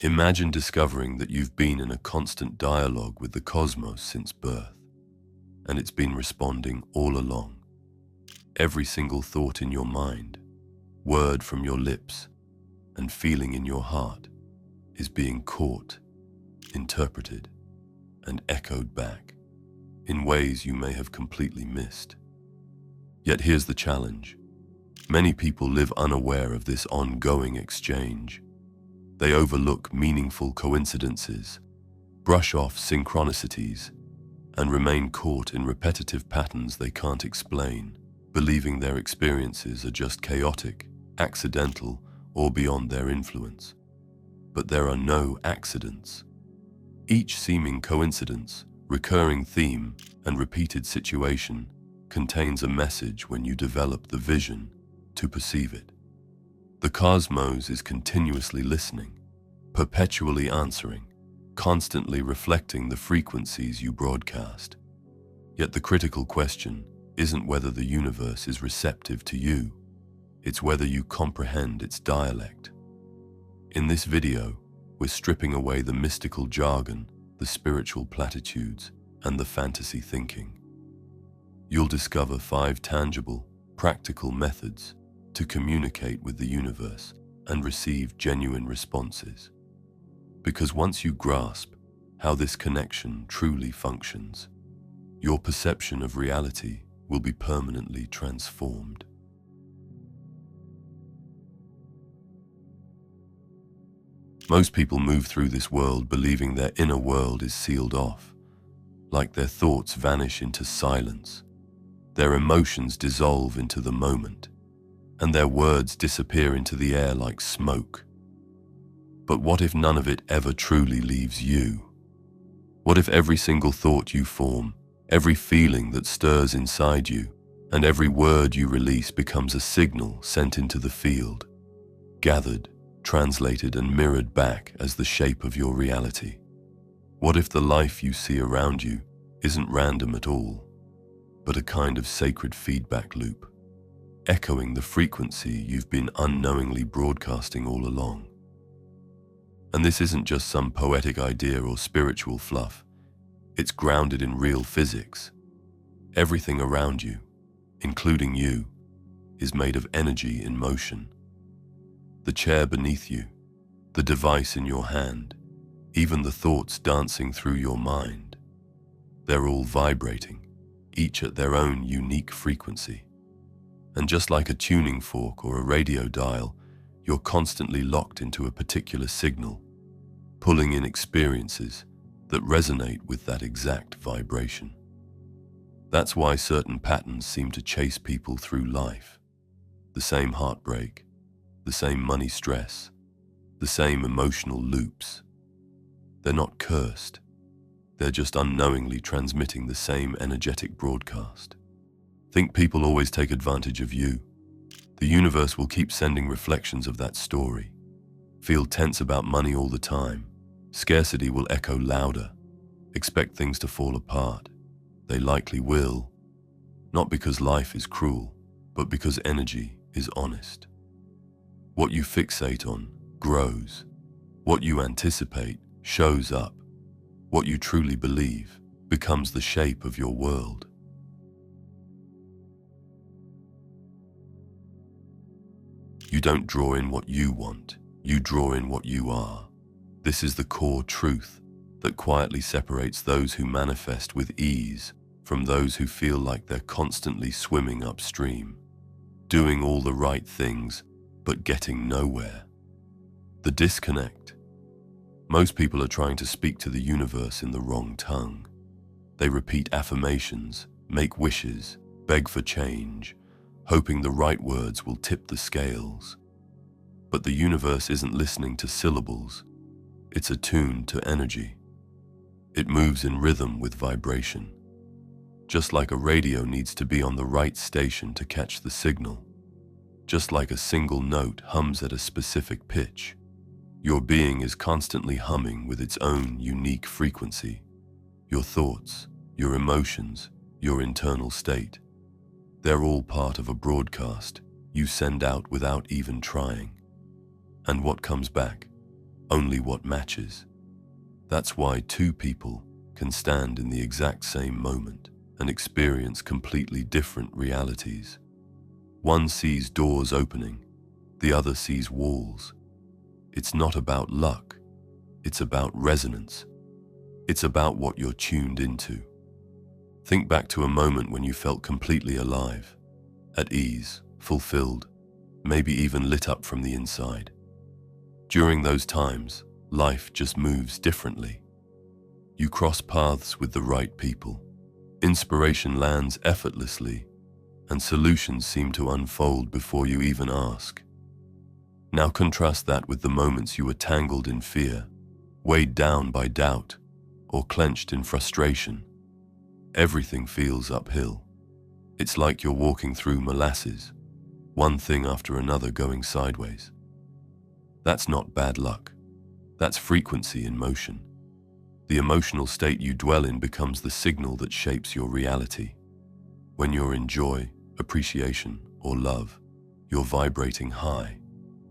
Imagine discovering that you've been in a constant dialogue with the cosmos since birth, and it's been responding all along. Every single thought in your mind, word from your lips, and feeling in your heart is being caught, interpreted, and echoed back in ways you may have completely missed. Yet here's the challenge. Many people live unaware of this ongoing exchange. They overlook meaningful coincidences, brush off synchronicities, and remain caught in repetitive patterns they can't explain, believing their experiences are just chaotic, accidental, or beyond their influence. But there are no accidents. Each seeming coincidence, recurring theme, and repeated situation contains a message when you develop the vision to perceive it. The cosmos is continuously listening, perpetually answering, constantly reflecting the frequencies you broadcast. Yet the critical question isn't whether the universe is receptive to you, it's whether you comprehend its dialect. In this video, we're stripping away the mystical jargon, the spiritual platitudes, and the fantasy thinking. You'll discover 5 tangible, practical methods to communicate with the universe and receive genuine responses. Because once you grasp how this connection truly functions, your perception of reality will be permanently transformed. Most people move through this world believing their inner world is sealed off, like their thoughts vanish into silence, their emotions dissolve into the moment, and their words disappear into the air like smoke. But what if none of it ever truly leaves you? What if every single thought you form, every feeling that stirs inside you, and every word you release becomes a signal sent into the field, gathered, translated, and mirrored back as the shape of your reality? What if the life you see around you isn't random at all, but a kind of sacred feedback loop, echoing the frequency you've been unknowingly broadcasting all along? And this isn't just some poetic idea or spiritual fluff. It's grounded in real physics. Everything around you, including you, is made of energy in motion. The chair beneath you, the device in your hand, even the thoughts dancing through your mind. They're all vibrating, each at their own unique frequency. And just like a tuning fork or a radio dial, you're constantly locked into a particular signal, pulling in experiences that resonate with that exact vibration. That's why certain patterns seem to chase people through life. The same heartbreak, the same money stress, the same emotional loops. They're not cursed. They're just unknowingly transmitting the same energetic broadcast. Think people always take advantage of you? The universe will keep sending reflections of that story. Feel tense about money all the time. Scarcity will echo louder. Expect things to fall apart. They likely will. Not because life is cruel, but because energy is honest. What you fixate on grows. What you anticipate shows up. What you truly believe becomes the shape of your world. You don't draw in what you want, you draw in what you are. This is the core truth that quietly separates those who manifest with ease from those who feel like they're constantly swimming upstream, doing all the right things, but getting nowhere. The disconnect. Most people are trying to speak to the universe in the wrong tongue. They repeat affirmations, make wishes, beg for change, hoping the right words will tip the scales. But the universe isn't listening to syllables. It's attuned to energy. It moves in rhythm with vibration. Just like a radio needs to be on the right station to catch the signal. Just like a single note hums at a specific pitch. Your being is constantly humming with its own unique frequency. Your thoughts, your emotions, your internal state. They're all part of a broadcast you send out without even trying. And what comes back? only what matches. That's why two people can stand in the exact same moment and experience completely different realities. One sees doors opening, the other sees walls. It's not about luck, it's about resonance. It's about what you're tuned into. Think back to a moment when you felt completely alive, at ease, fulfilled, maybe even lit up from the inside. During those times, life just moves differently. You cross paths with the right people. Inspiration lands effortlessly, and solutions seem to unfold before you even ask. Now contrast that with the moments you were tangled in fear, weighed down by doubt, or clenched in frustration. Everything feels uphill. It's like you're walking through molasses, one thing after another going sideways. That's not bad luck. That's frequency in motion. The emotional state you dwell in becomes the signal that shapes your reality. When you're in joy, appreciation, or love, you're vibrating high.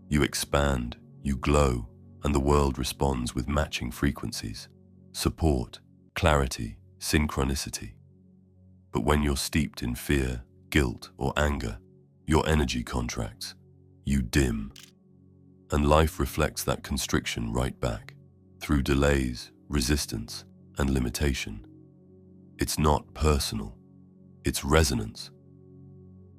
You expand, you glow, and the world responds with matching frequencies: support, clarity, synchronicity. But when you're steeped in fear, guilt, or anger, your energy contracts. You dim. And life reflects that constriction right back, through delays, resistance, and limitation. It's not personal, it's resonance.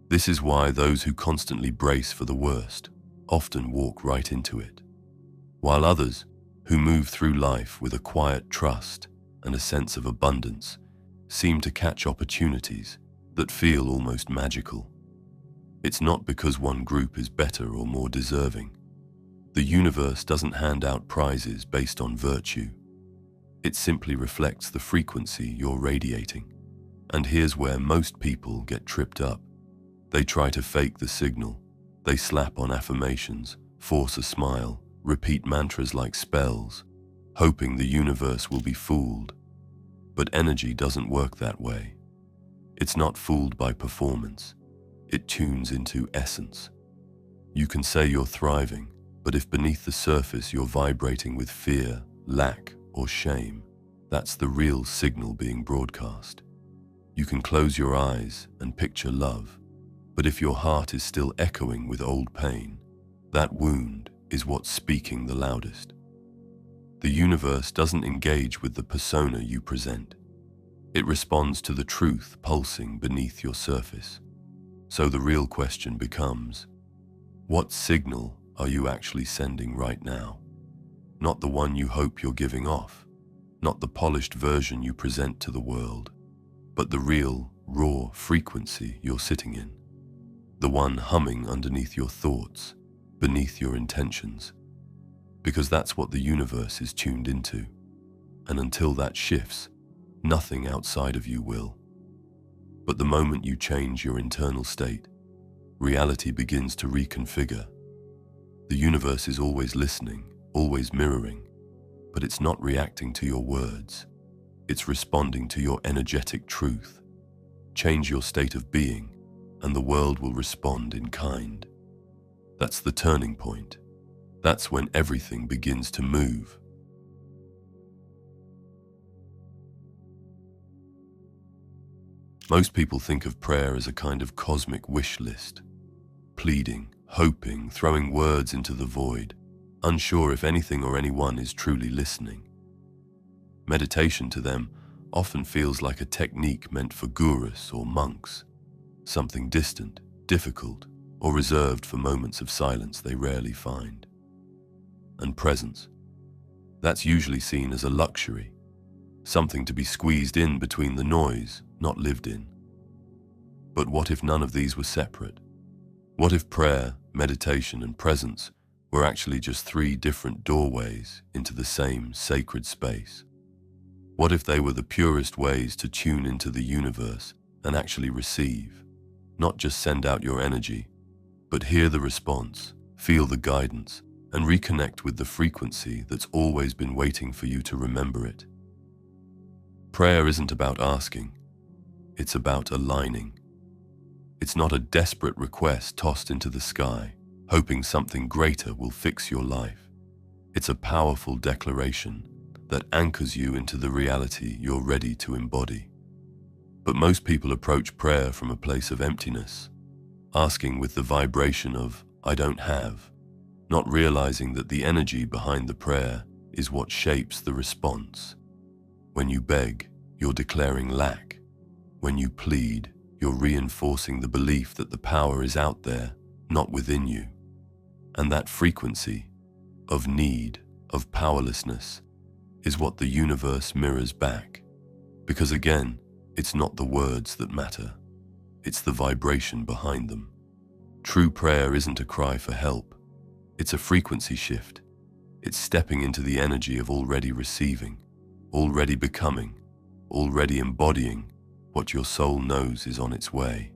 This is why those who constantly brace for the worst often walk right into it, while others, who move through life with a quiet trust and a sense of abundance, seem to catch opportunities that feel almost magical. It's not because one group is better or more deserving. The universe doesn't hand out prizes based on virtue. It simply reflects the frequency you're radiating. And here's where most people get tripped up. They try to fake the signal. They slap on affirmations, force a smile, repeat mantras like spells, hoping the universe will be fooled. But energy doesn't work that way. It's not fooled by performance. It tunes into essence. You can say you're thriving, but if beneath the surface you're vibrating with fear, lack, or shame, that's the real signal being broadcast. You can close your eyes and picture love, but if your heart is still echoing with old pain, that wound is what's speaking the loudest. The universe doesn't engage with the persona you present. It responds to the truth pulsing beneath your surface. So the real question becomes, what signal are you actually sending right now? Not the one you hope you're giving off, not the polished version you present to the world, but the real, raw frequency you're sitting in, the one humming underneath your thoughts, beneath your intentions, because that's what the universe is tuned into, and until that shifts, nothing outside of you will. But the moment you change your internal state, reality begins to reconfigure. The universe is always listening, always mirroring, but it's not reacting to your words. It's responding to your energetic truth. Change your state of being, and the world will respond in kind. That's the turning point. That's when everything begins to move. Most people think of prayer as a kind of cosmic wish list, pleading, hoping, throwing words into the void, unsure if anything or anyone is truly listening. Meditation to them often feels like a technique meant for gurus or monks, something distant, difficult, or reserved for moments of silence they rarely find. And presence, that's usually seen as a luxury, something to be squeezed in between the noise, not lived in. But what if none of these were separate? What if prayer, meditation, and presence were actually just three different doorways into the same sacred space? What if they were the purest ways to tune into the universe and actually receive, not just send out your energy, but hear the response, feel the guidance, and reconnect with the frequency that's always been waiting for you to remember it? Prayer isn't about asking, it's about aligning. It's not a desperate request tossed into the sky, hoping something greater will fix your life. It's a powerful declaration that anchors you into the reality you're ready to embody. But most people approach prayer from a place of emptiness, asking with the vibration of, "I don't have," not realizing that the energy behind the prayer is what shapes the response. When you beg, you're declaring lack. When you plead, you're reinforcing the belief that the power is out there, not within you. And that frequency of need, of powerlessness, is what the universe mirrors back. Because again, it's not the words that matter, it's the vibration behind them. True prayer isn't a cry for help, it's a frequency shift. It's stepping into the energy of already receiving, already becoming, already embodying what your soul knows is on its way.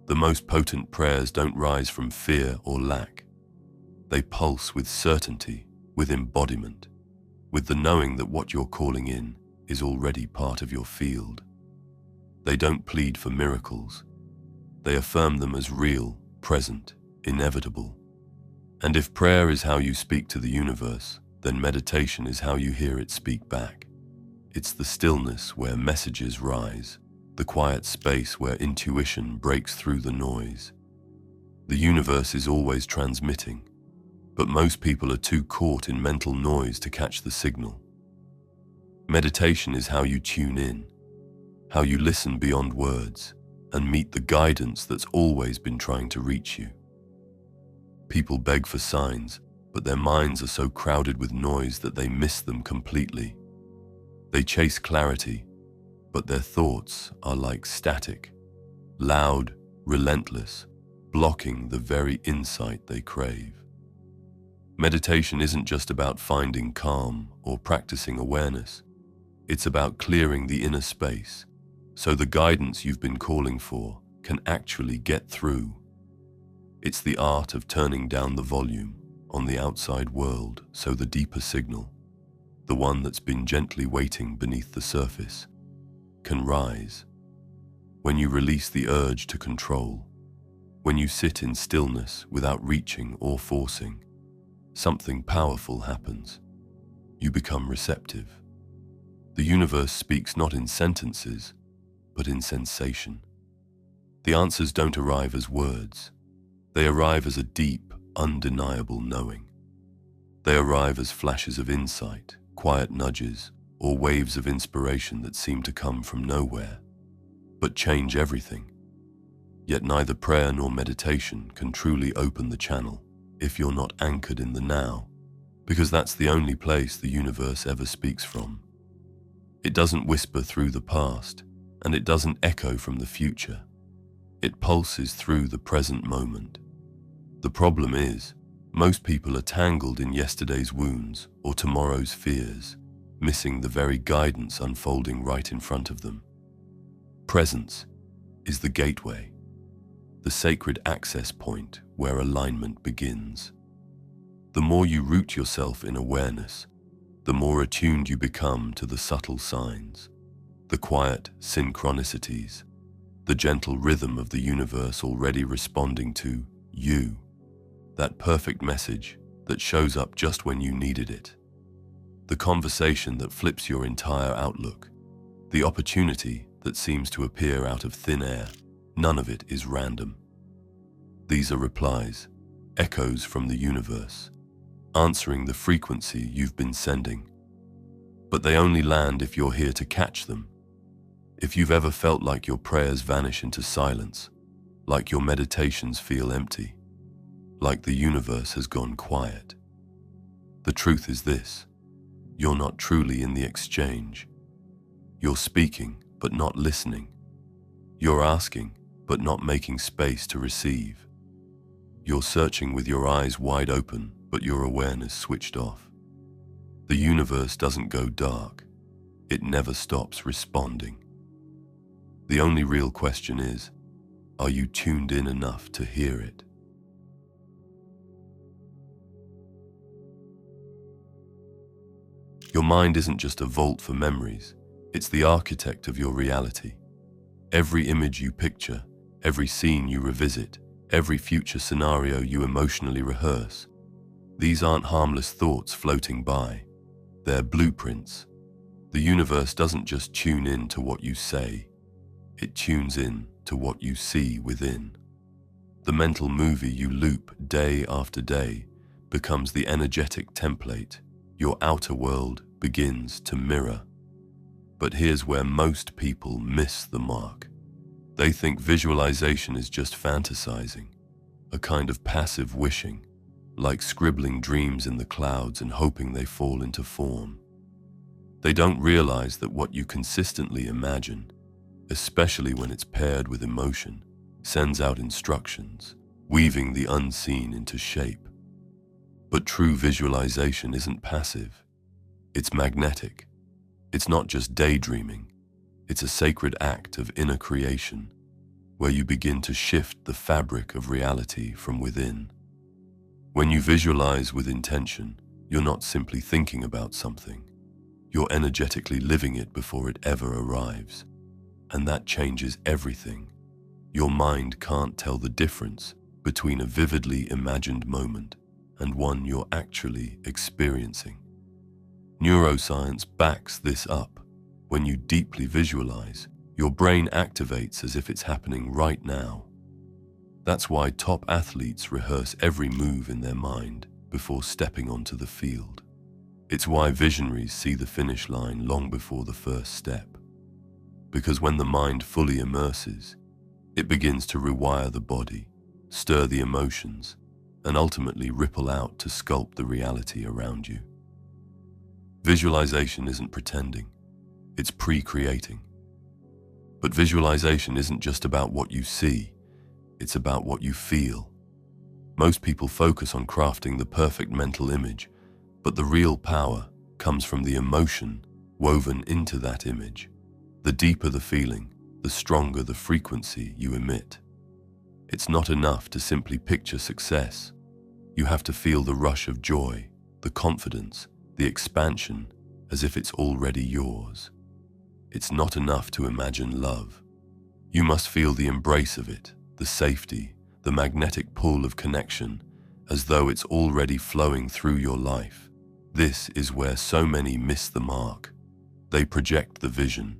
The most potent prayers don't rise from fear or lack. They pulse with certainty, with embodiment, with the knowing that what you're calling in is already part of your field. They don't plead for miracles. They affirm them as real, present, inevitable. And if prayer is how you speak to the universe, then meditation is how you hear it speak back. It's the stillness where messages rise, the quiet space where intuition breaks through the noise. The universe is always transmitting, but most people are too caught in mental noise to catch the signal. Meditation is how you tune in, how you listen beyond words, and meet the guidance that's always been trying to reach you. People beg for signs, but their minds are so crowded with noise that they miss them completely. They chase clarity, but their thoughts are like static, loud, relentless, blocking the very insight they crave. Meditation isn't just about finding calm or practicing awareness. It's about clearing the inner space, so the guidance you've been calling for can actually get through. It's the art of turning down the volume on the outside world so the deeper signal, the one that's been gently waiting beneath the surface, can rise. When you release the urge to control, when you sit in stillness without reaching or forcing, something powerful happens. You become receptive. The universe speaks not in sentences, but in sensation. The answers don't arrive as words. They arrive as a deep, undeniable knowing. They arrive as flashes of insight, quiet nudges, or waves of inspiration that seem to come from nowhere, but change everything. Yet neither prayer nor meditation can truly open the channel if you're not anchored in the now, because that's the only place the universe ever speaks from. It doesn't whisper through the past, and it doesn't echo from the future. It pulses through the present moment. The problem is, most people are tangled in yesterday's wounds or tomorrow's fears, missing the very guidance unfolding right in front of them. Presence is the gateway, the sacred access point where alignment begins. The more you root yourself in awareness, the more attuned you become to the subtle signs, the quiet synchronicities, the gentle rhythm of the universe already responding to you, that perfect message that shows up just when you needed it, the conversation that flips your entire outlook, the opportunity that seems to appear out of thin air. None of it is random. These are replies, echoes from the universe, answering the frequency you've been sending. But they only land if you're here to catch them. If you've ever felt like your prayers vanish into silence, like your meditations feel empty, like the universe has gone quiet, the truth is this: you're not truly in the exchange. You're speaking, but not listening. You're asking, but not making space to receive. You're searching with your eyes wide open, but your awareness switched off. The universe doesn't go dark. It never stops responding. The only real question is, are you tuned in enough to hear it? Your mind isn't just a vault for memories, it's the architect of your reality. Every image you picture, every scene you revisit, every future scenario you emotionally rehearse, These aren't harmless thoughts floating by. They're blueprints. The universe doesn't just tune in to what you say, it tunes in to what you see within. The mental movie you loop day after day becomes the energetic template your outer world begins to mirror. But here's where most people miss the mark. They think visualization is just fantasizing, a kind of passive wishing, like scribbling dreams in the clouds and hoping they fall into form. They don't realize that what you consistently imagine, especially when it's paired with emotion, sends out instructions, weaving the unseen into shape. But true visualization isn't passive. It's magnetic. It's not just daydreaming. It's a sacred act of inner creation, where you begin to shift the fabric of reality from within. When you visualize with intention, you're not simply thinking about something. You're energetically living it before it ever arrives. And that changes everything. Your mind can't tell the difference between a vividly imagined moment and one you're actually experiencing. Neuroscience backs this up. When you deeply visualize, your brain activates as if it's happening right now. That's why top athletes rehearse every move in their mind before stepping onto the field. It's why visionaries see the finish line long before the first step. Because when the mind fully immerses, it begins to rewire the body, stir the emotions, and ultimately ripple out to sculpt the reality around you. Visualization isn't pretending, it's pre-creating. But visualization isn't just about what you see, it's about what you feel. Most people focus on crafting the perfect mental image, but the real power comes from the emotion woven into that image. The deeper the feeling, the stronger the frequency you emit. It's not enough to simply picture success. You have to feel the rush of joy, the confidence, the expansion, as if it's already yours. It's not enough to imagine love. You must feel the embrace of it, the safety, the magnetic pull of connection, as though it's already flowing through your life. This is where so many miss the mark. They project the vision,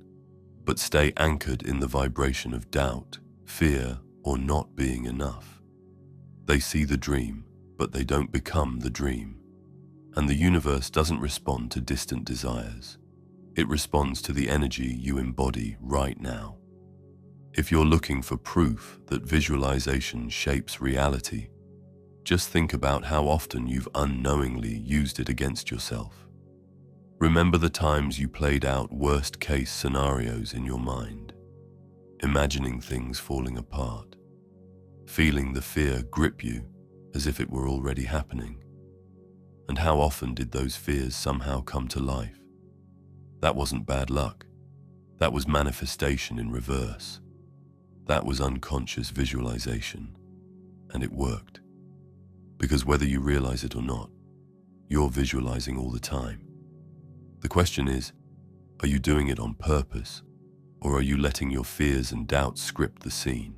but stay anchored in the vibration of doubt, fear, or not being enough. They see the dream, but they don't become the dream. And the universe doesn't respond to distant desires. It responds to the energy you embody right now. If you're looking for proof that visualization shapes reality, just think about how often you've unknowingly used it against yourself. Remember the times you played out worst-case scenarios in your mind, imagining things falling apart, feeling the fear grip you as if it were already happening. And how often did those fears somehow come to life? That wasn't bad luck. That was manifestation in reverse. That was unconscious visualization. And it worked. Because whether you realize it or not, you're visualizing all the time. The question is, are you doing it on purpose, or are you letting your fears and doubts script the scene?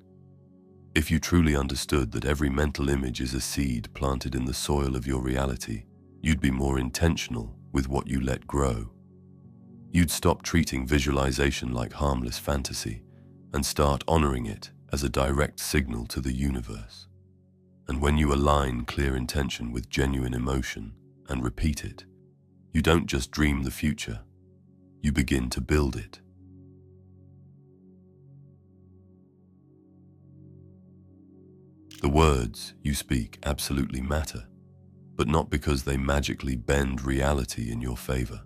If you truly understood that every mental image is a seed planted in the soil of your reality, you'd be more intentional with what you let grow. You'd stop treating visualization like harmless fantasy and start honoring it as a direct signal to the universe. And when you align clear intention with genuine emotion and repeat it, you don't just dream the future, you begin to build it. The words you speak absolutely matter, but not because they magically bend reality in your favor.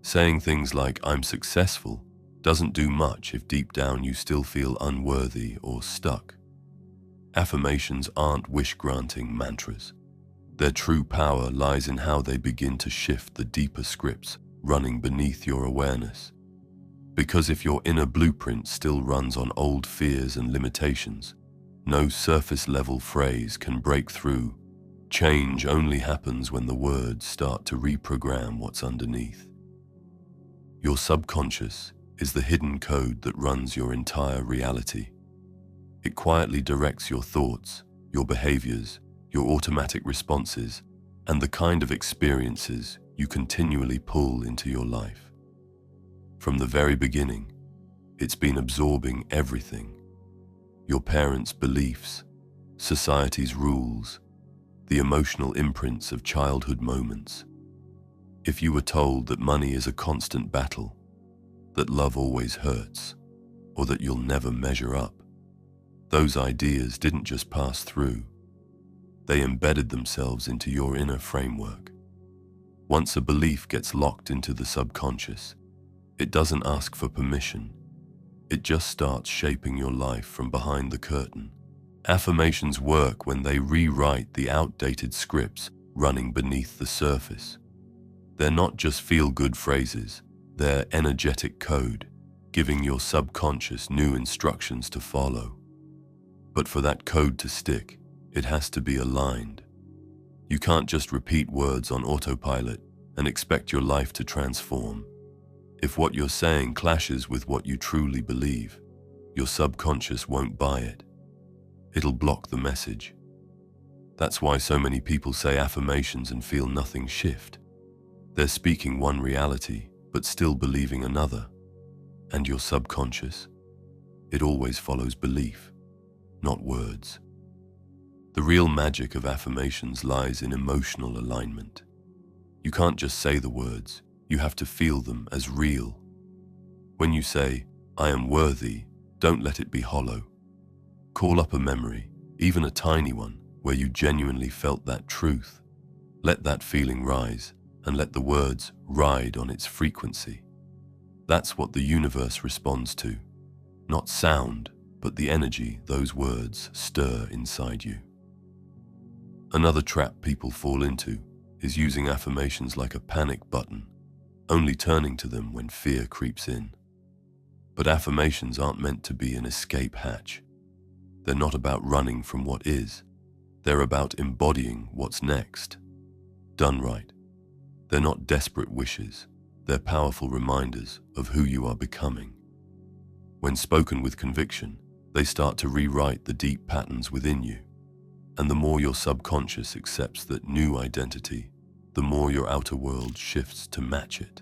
Saying things like, "I'm successful," doesn't do much if deep down you still feel unworthy or stuck. Affirmations aren't wish-granting mantras. Their true power lies in how they begin to shift the deeper scripts running beneath your awareness. Because if your inner blueprint still runs on old fears and limitations, no surface-level phrase can break through. Change only happens when the words start to reprogram what's underneath. Your subconscious is the hidden code that runs your entire reality. It quietly directs your thoughts, your behaviors, your automatic responses, and the kind of experiences you continually pull into your life. From the very beginning, it's been absorbing everything: your parents' beliefs, society's rules, the emotional imprints of childhood moments. If you were told that money is a constant battle, that love always hurts, or that you'll never measure up, those ideas didn't just pass through. They embedded themselves into your inner framework. Once a belief gets locked into the subconscious, it doesn't ask for permission. It just starts shaping your life from behind the curtain. Affirmations work when they rewrite the outdated scripts running beneath the surface. They're not just feel-good phrases, they're energetic code, giving your subconscious new instructions to follow. But for that code to stick, it has to be aligned. You can't just repeat words on autopilot and expect your life to transform. If what you're saying clashes with what you truly believe, your subconscious won't buy it. It'll block the message. That's why so many people say affirmations and feel nothing shift. They're speaking one reality, but still believing another. And your subconscious? It always follows belief, not words. The real magic of affirmations lies in emotional alignment. You can't just say the words, you have to feel them as real. When you say, "I am worthy," don't let it be hollow. Call up a memory, even a tiny one, where you genuinely felt that truth. Let that feeling rise, and let the words ride on its frequency. That's what the universe responds to. Not sound, but the energy those words stir inside you. Another trap people fall into is using affirmations like a panic button, only turning to them when fear creeps in. But affirmations aren't meant to be an escape hatch. They're not about running from what is. They're about embodying what's next. Done right. They're not desperate wishes. They're powerful reminders of who you are becoming. When spoken with conviction, they start to rewrite the deep patterns within you. And the more your subconscious accepts that new identity, the more your outer world shifts to match it.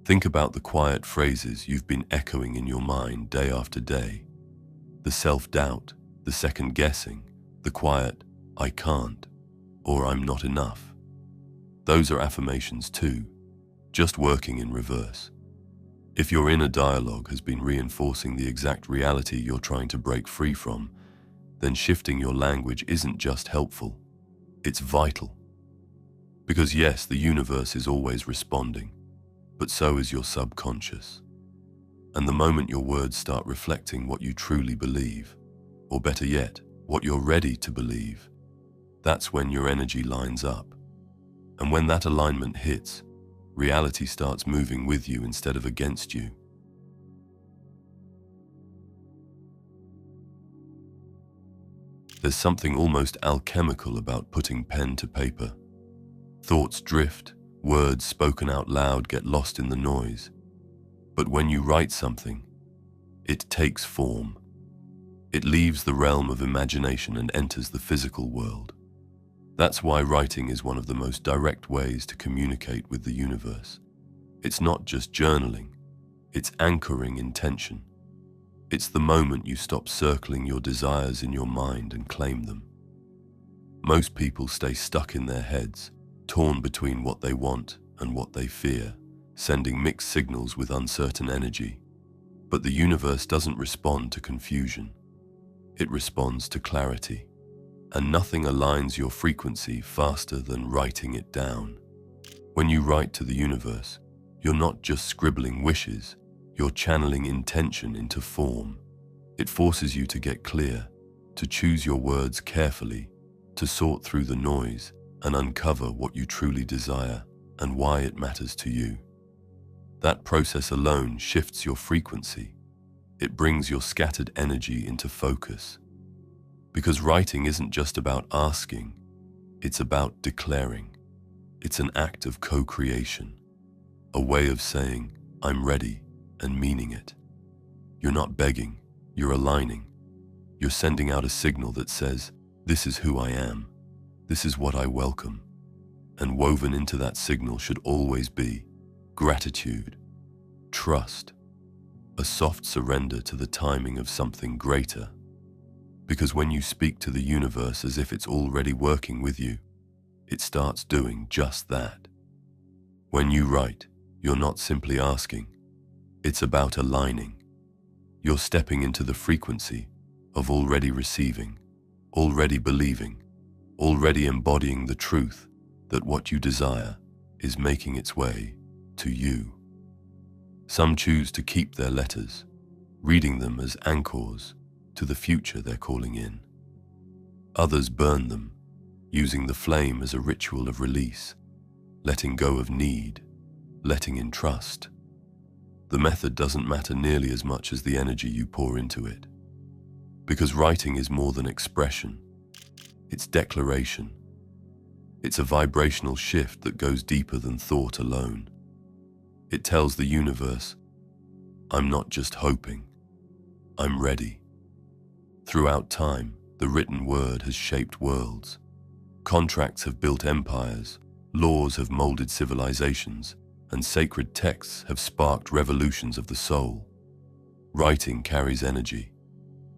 Think about the quiet phrases you've been echoing in your mind day after day. The self-doubt, the second-guessing, the quiet, "I can't," or "I'm not enough." Those are affirmations too, just working in reverse. If your inner dialogue has been reinforcing the exact reality you're trying to break free from, then shifting your language isn't just helpful, it's vital. Because yes, the universe is always responding, but so is your subconscious. And the moment your words start reflecting what you truly believe, or better yet, what you're ready to believe, that's when your energy lines up. And when that alignment hits, reality starts moving with you instead of against you. There's something almost alchemical about putting pen to paper. Thoughts drift, words spoken out loud get lost in the noise. But when you write something, it takes form. It leaves the realm of imagination and enters the physical world. That's why writing is one of the most direct ways to communicate with the universe. It's not just journaling, it's anchoring intention. It's the moment you stop circling your desires in your mind and claim them. Most people stay stuck in their heads, torn between what they want and what they fear, sending mixed signals with uncertain energy. But the universe doesn't respond to confusion. It responds to clarity. And nothing aligns your frequency faster than writing it down. When you write to the universe, you're not just scribbling wishes, you're channeling intention into form. It forces you to get clear, to choose your words carefully, to sort through the noise and uncover what you truly desire and why it matters to you. That process alone shifts your frequency. It brings your scattered energy into focus. Because writing isn't just about asking, it's about declaring. It's an act of co-creation, a way of saying, "I'm ready," and meaning it. You're not begging, you're aligning. You're sending out a signal that says, "This is who I am. This is what I welcome. And woven into that signal should always be gratitude, trust, a soft surrender to the timing of something greater. Because when you speak to the universe as if it's already working with you, it starts doing just that. When you write, you're not simply asking, it's about aligning. You're stepping into the frequency of already receiving, already believing, already embodying the truth that what you desire is making its way to you. Some choose to keep their letters, reading them as anchors to the future they're calling in. Others burn them, using the flame as a ritual of release, letting go of need, letting in trust. The method doesn't matter nearly as much as the energy you pour into it. Because writing is more than expression. It's declaration. It's a vibrational shift that goes deeper than thought alone. It tells the universe, I'm not just hoping, I'm ready. Throughout time, the written word has shaped worlds. Contracts have built empires, laws have molded civilizations, and sacred texts have sparked revolutions of the soul. Writing carries energy.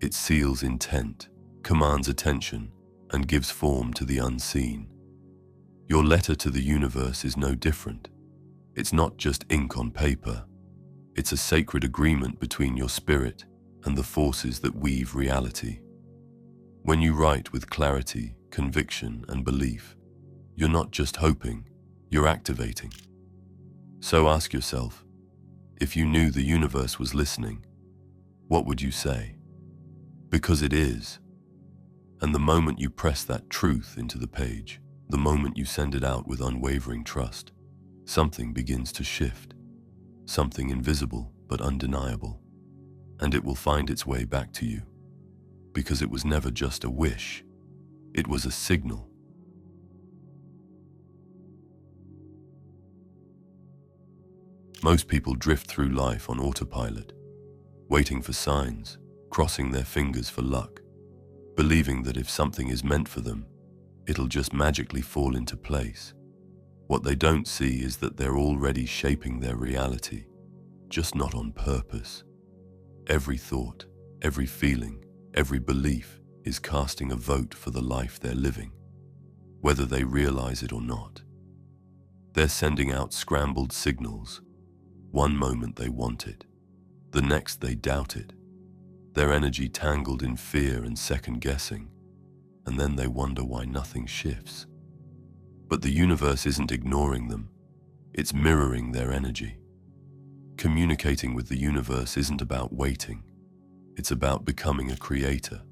It seals intent, commands attention, and gives form to the unseen. Your letter to the universe is no different. It's not just ink on paper. It's a sacred agreement between your spirit and the forces that weave reality. When you write with clarity, conviction, and belief, you're not just hoping, you're activating. So ask yourself, if you knew the universe was listening, what would you say? Because it is. And the moment you press that truth into the page, the moment you send it out with unwavering trust, something begins to shift, something invisible but undeniable, and it will find its way back to you, because it was never just a wish, it was a signal. Most people drift through life on autopilot, waiting for signs, crossing their fingers for luck, believing that if something is meant for them, it'll just magically fall into place. What they don't see is that they're already shaping their reality, just not on purpose. Every thought, every feeling, every belief is casting a vote for the life they're living, whether they realize it or not. They're sending out scrambled signals. One moment they want it, the next they doubt it. Their energy tangled in fear and second guessing, and then they wonder why nothing shifts. But the universe isn't ignoring them, it's mirroring their energy. Communicating with the universe isn't about waiting, it's about becoming a creator,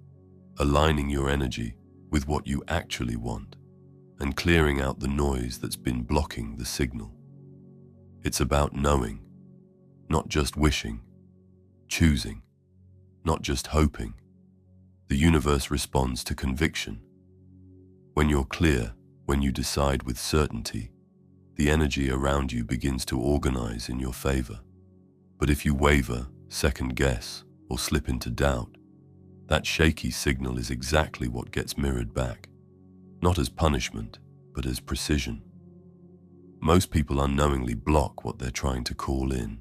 aligning your energy with what you actually want, and clearing out the noise that's been blocking the signal. It's about knowing, not just wishing, choosing, not just hoping. The universe responds to conviction. When you're clear, when you decide with certainty, the energy around you begins to organize in your favor. But if you waver, second guess, or slip into doubt, that shaky signal is exactly what gets mirrored back, not as punishment, but as precision. Most people unknowingly block what they're trying to call in.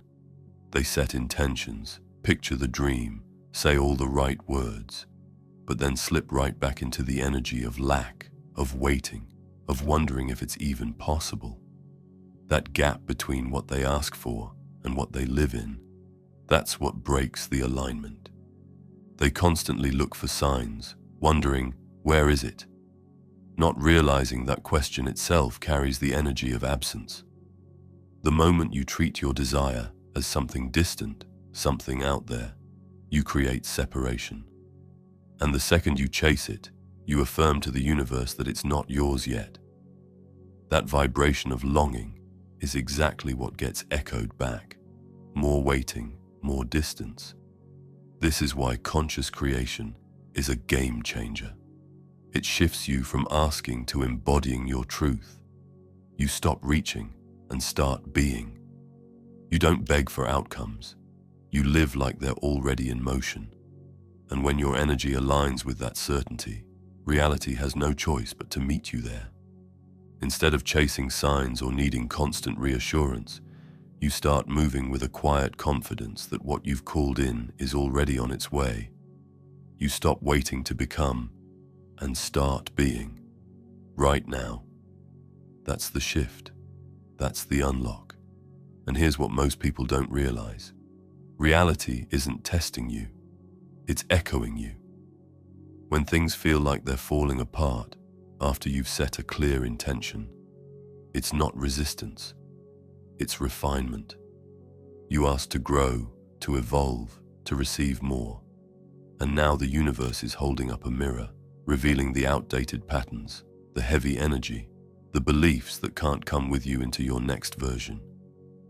They set intentions, picture the dream, say all the right words, but then slip right back into the energy of lack, of waiting, of wondering if it's even possible. That gap between what they ask for and what they live in, that's what breaks the alignment. They constantly look for signs, wondering, where is it? Not realizing that question itself carries the energy of absence. The moment you treat your desire as something distant, something out there, you create separation. And the second you chase it, you affirm to the universe that it's not yours yet. That vibration of longing is exactly what gets echoed back. More waiting, more distance. This is why conscious creation is a game changer. It shifts you from asking to embodying your truth. You stop reaching and start being. You don't beg for outcomes. You live like they're already in motion. And when your energy aligns with that certainty, reality has no choice but to meet you there. Instead of chasing signs or needing constant reassurance, you start moving with a quiet confidence that what you've called in is already on its way. You stop waiting to become and start being. Right now. That's the shift. That's the unlock. And here's what most people don't realize. Reality isn't testing you. It's echoing you. When things feel like they're falling apart after you've set a clear intention, it's not resistance. It's refinement. You asked to grow, to evolve, to receive more. And now the universe is holding up a mirror, revealing the outdated patterns, the heavy energy, the beliefs that can't come with you into your next version.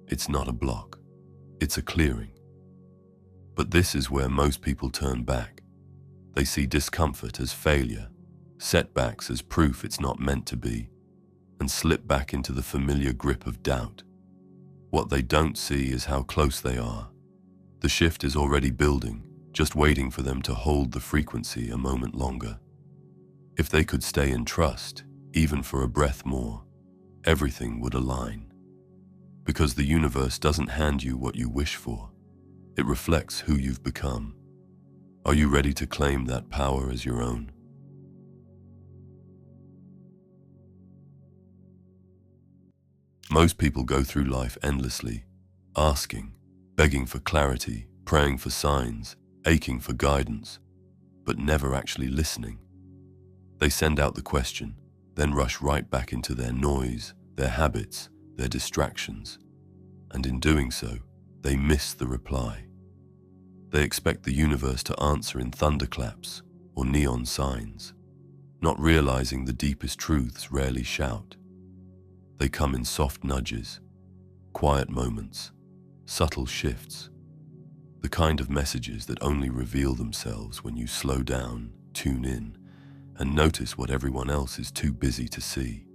It's not a block. It's a clearing. But this is where most people turn back. They see discomfort as failure, setbacks as proof it's not meant to be, and slip back into the familiar grip of doubt. What they don't see is how close they are. The shift is already building, just waiting for them to hold the frequency a moment longer. If they could stay in trust, even for a breath more, everything would align. Because the universe doesn't hand you what you wish for. It reflects who you've become. Are you ready to claim that power as your own? Most people go through life endlessly, asking, begging for clarity, praying for signs, aching for guidance, but never actually listening. They send out the question, then rush right back into their noise, their habits, their distractions, and in doing so, they miss the reply. They expect the universe to answer in thunderclaps or neon signs, not realizing the deepest truths rarely shout. They come in soft nudges, quiet moments, subtle shifts, the kind of messages that only reveal themselves when you slow down, tune in, and notice what everyone else is too busy to see.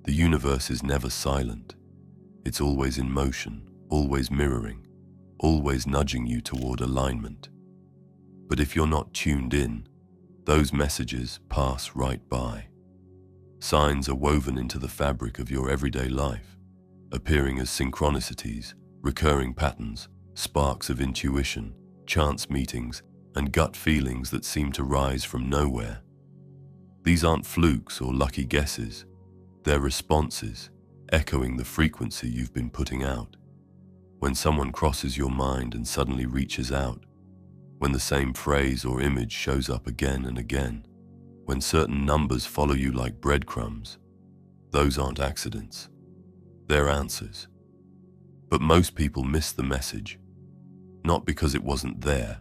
The universe is never silent. It's always in motion, always mirroring, always nudging you toward alignment. But if you're not tuned in, those messages pass right by. Signs are woven into the fabric of your everyday life, appearing as synchronicities, recurring patterns, sparks of intuition, chance meetings, and gut feelings that seem to rise from nowhere. These aren't flukes or lucky guesses. They're responses, echoing the frequency you've been putting out. When someone crosses your mind and suddenly reaches out, when the same phrase or image shows up again and again, when certain numbers follow you like breadcrumbs, those aren't accidents. They're answers. But most people miss the message, not because it wasn't there,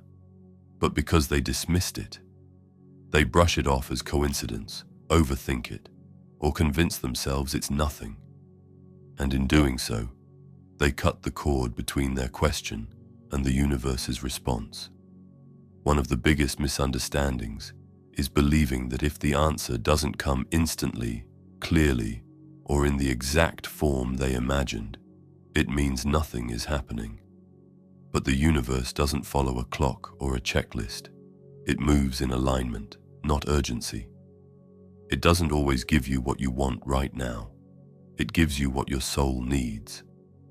but because they dismissed it. They brush it off as coincidence, overthink it, or convince themselves it's nothing. And in doing so, they cut the cord between their question and the universe's response. One of the biggest misunderstandings is believing that if the answer doesn't come instantly, clearly, or in the exact form they imagined, it means nothing is happening. But the universe doesn't follow a clock or a checklist. It moves in alignment, not urgency. It doesn't always give you what you want right now. It gives you what your soul needs,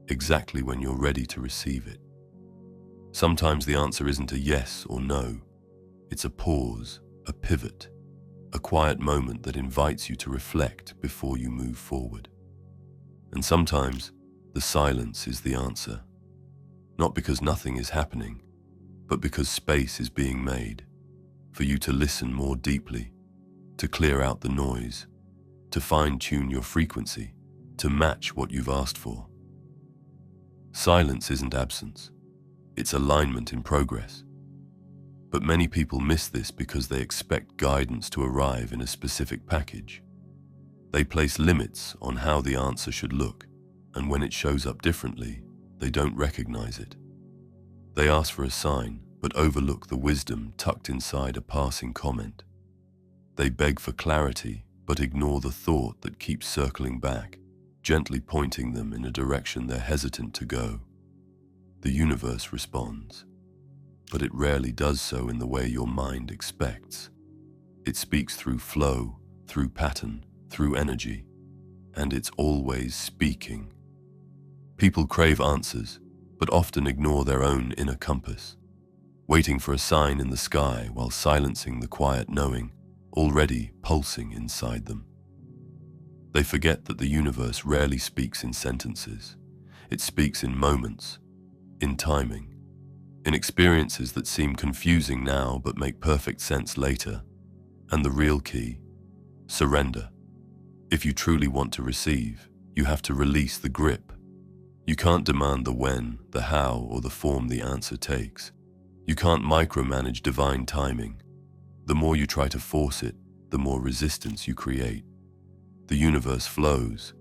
exactly when you're ready to receive it. Sometimes the answer isn't a yes or no. It's a pause, a pivot, a quiet moment that invites you to reflect before you move forward. And sometimes the silence is the answer, not because nothing is happening, but because space is being made for you to listen more deeply, to clear out the noise, to fine-tune your frequency, to match what you've asked for. Silence isn't absence, it's alignment in progress. But many people miss this because they expect guidance to arrive in a specific package. They place limits on how the answer should look, and when it shows up differently, they don't recognize it. They ask for a sign, but overlook the wisdom tucked inside a passing comment. They beg for clarity, but ignore the thought that keeps circling back, gently pointing them in a direction they're hesitant to go. The universe responds, but it rarely does so in the way your mind expects. It speaks through flow, through pattern, through energy, and it's always speaking. People crave answers, but often ignore their own inner compass, waiting for a sign in the sky while silencing the quiet knowing already pulsing inside them. They forget that the universe rarely speaks in sentences. It speaks in moments, in timing, in experiences that seem confusing now but make perfect sense later. And the real key: surrender. If you truly want to receive, you have to release the grip. You can't demand the when, the how, or the form the answer takes. You can't micromanage divine timing. The more you try to force it, the more resistance you create. The universe flows,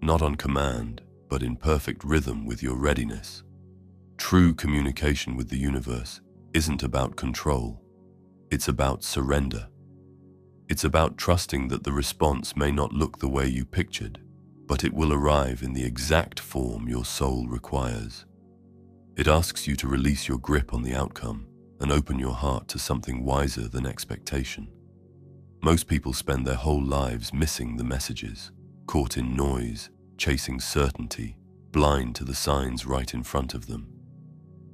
not on command, but in perfect rhythm with your readiness. True communication with the universe isn't about control. It's about surrender. It's about trusting that the response may not look the way you pictured, but it will arrive in the exact form your soul requires. It asks you to release your grip on the outcome and open your heart to something wiser than expectation. Most people spend their whole lives missing the messages, caught in noise, chasing certainty, blind to the signs right in front of them.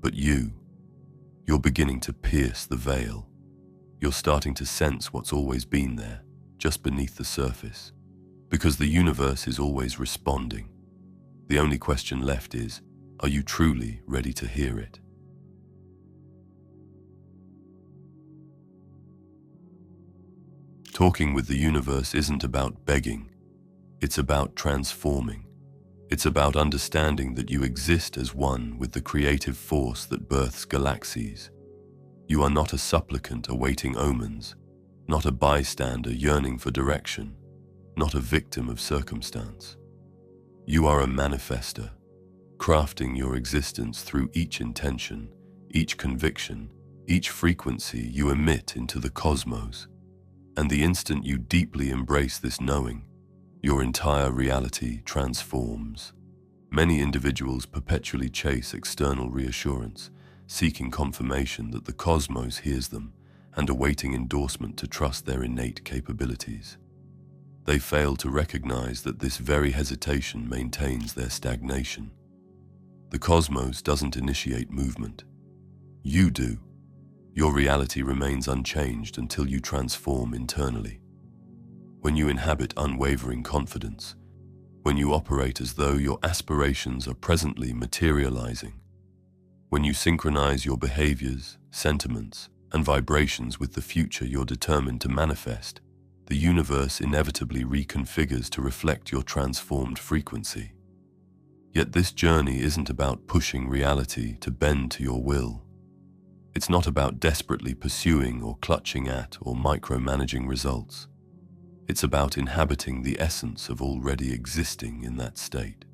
But you're beginning to pierce the veil. You're starting to sense what's always been there, just beneath the surface. Because the universe is always responding. The only question left is, are you truly ready to hear it? Talking with the universe isn't about begging. It's about transforming. It's about understanding that you exist as one with the creative force that births galaxies. You are not a supplicant awaiting omens, not a bystander yearning for direction, not a victim of circumstance. You are a manifester, crafting your existence through each intention, each conviction, each frequency you emit into the cosmos. And the instant you deeply embrace this knowing, your entire reality transforms. Many individuals perpetually chase external reassurance, seeking confirmation that the cosmos hears them and awaiting endorsement to trust their innate capabilities. They fail to recognize that this very hesitation maintains their stagnation. The cosmos doesn't initiate movement. You do. Your reality remains unchanged until you transform internally. When you inhabit unwavering confidence, when you operate as though your aspirations are presently materializing, when you synchronize your behaviors, sentiments, and vibrations with the future you're determined to manifest, the universe inevitably reconfigures to reflect your transformed frequency. Yet this journey isn't about pushing reality to bend to your will. It's not about desperately pursuing or clutching at or micromanaging results. It's about inhabiting the essence of already existing in that state.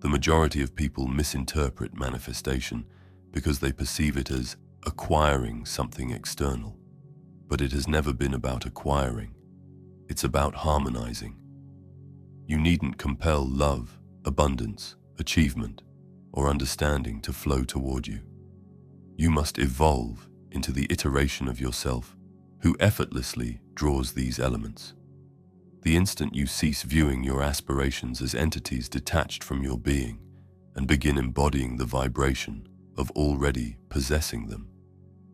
The majority of people misinterpret manifestation because they perceive it as acquiring something external. But it has never been about acquiring. It's about harmonizing. You needn't compel love, abundance, achievement, or understanding to flow toward you. You must evolve into the iteration of yourself who effortlessly draws these elements. The instant you cease viewing your aspirations as entities detached from your being and begin embodying the vibration of already possessing them,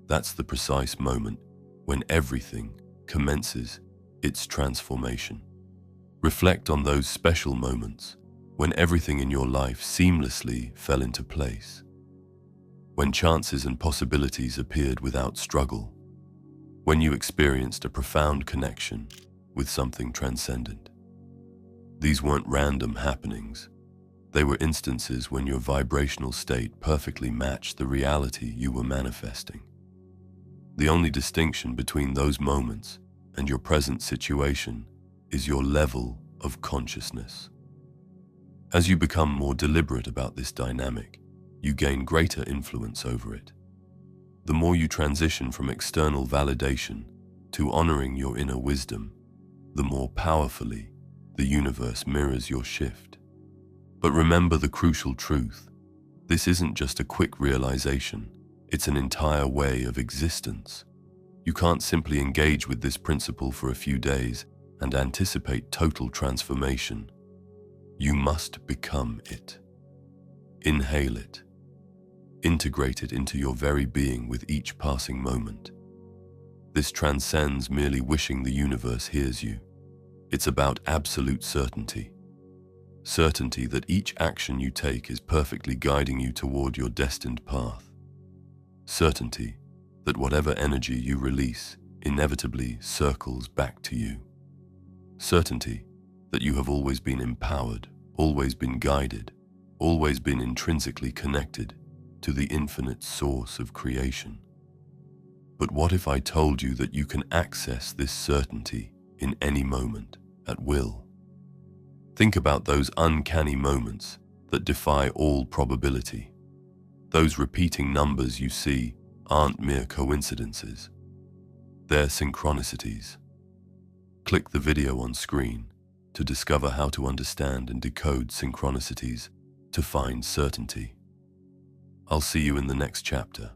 that's the precise moment when everything commences its transformation. Reflect on those special moments when everything in your life seamlessly fell into place, when chances and possibilities appeared without struggle, when you experienced a profound connection with something transcendent. These weren't random happenings. They were instances when your vibrational state perfectly matched the reality you were manifesting. The only distinction between those moments and your present situation is your level of consciousness. As you become more deliberate about this dynamic, you gain greater influence over it. The more you transition from external validation to honoring your inner wisdom, the more powerfully the universe mirrors your shift. But remember the crucial truth. This isn't just a quick realization, it's an entire way of existence. You can't simply engage with this principle for a few days and anticipate total transformation You must become it. Inhale it. Integrate it into your very being with each passing moment. This transcends merely wishing the universe hears you. It's about absolute certainty. Certainty that each action you take is perfectly guiding you toward your destined path. Certainty that whatever energy you release inevitably circles back to you. Certainty that you have always been empowered, always been guided, always been intrinsically connected to the infinite source of creation. But what if I told you that you can access this certainty in any moment, at will? Think about those uncanny moments that defy all probability. Those repeating numbers you see aren't mere coincidences. They're synchronicities. Click the video on screen to discover how to understand and decode synchronicities to find certainty. I'll see you in the next chapter.